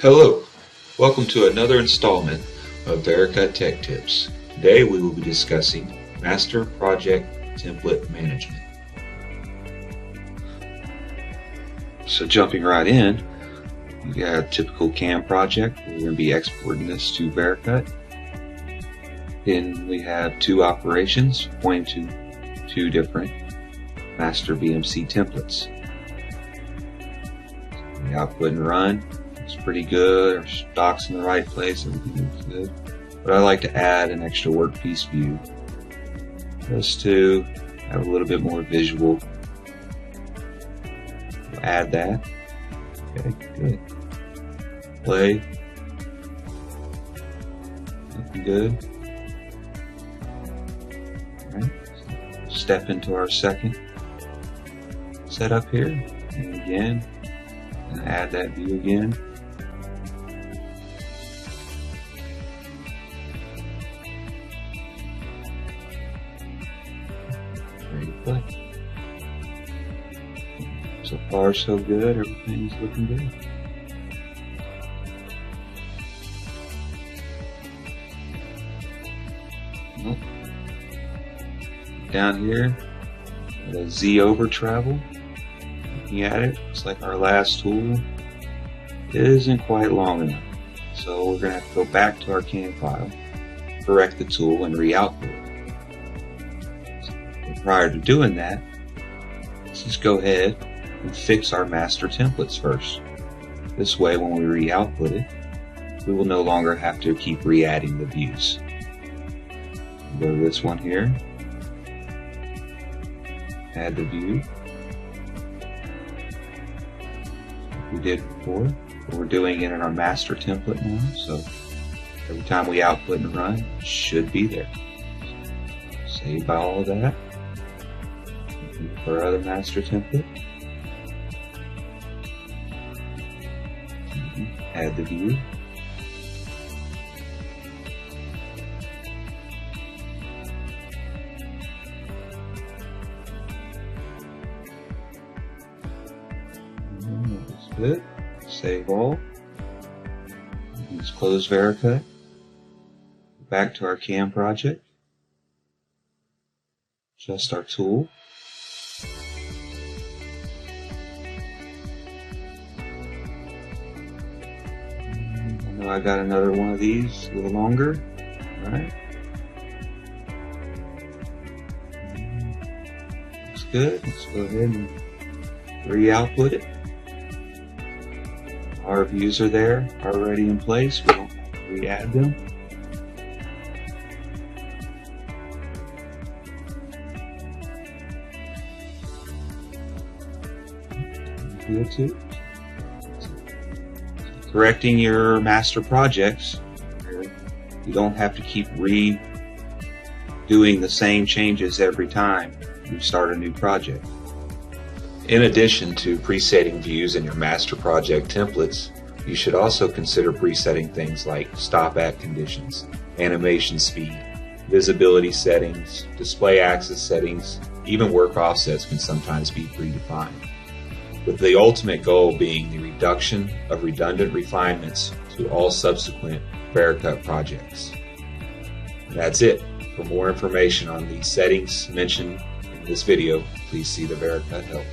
Hello, welcome to another installment of Vericut Tech Tips. Today we will be discussing Master Project Template Management. So jumping right in, we got a typical CAM project. We're going to be exporting this to Vericut. Then we have two operations pointing to two different master VMC templates. The output and run. It's pretty good, our stock's in the right place, everything looks good. But I like to add an extra workpiece view just to have a little bit more visual. We'll add that. Okay, good. Play. Looking good. Alright, so step into our second setup here. And again, add that view again. Ready to play. So far so good, everything's looking good. Well, down here, the Z over travel. Looking at it, looks like our last tool isn't quite long enough. So we're going to have to go back to our CAM file, correct the tool, and re-output it. But prior to doing that, let's just go ahead and fix our master templates first. This way, when we re-output it, we will no longer have to keep re-adding the views. Go to this one here, add the view. We did before, but we're doing it in our master template now, so every time we output and run, it should be there. Save all of that. For our other master template. Add the view. Good. Save all. Let's close Vericut. Back to our CAM project. Adjust our tool. I know I got another one of these, a little longer. Alright. Looks good. Let's go ahead and re-output it. Our views are there, already in place. We don't have to re-add them. Good too. Correcting your master projects, you don't have to keep redoing the same changes every time you start a new project. In addition to presetting views in your master project templates, you should also consider presetting things like stop at conditions, animation speed, visibility settings, display axis settings, even work offsets can sometimes be predefined, with the ultimate goal being the reduction of redundant refinements to all subsequent Vericut projects. And that's it. For more information on the settings mentioned in this video, please see the Vericut help.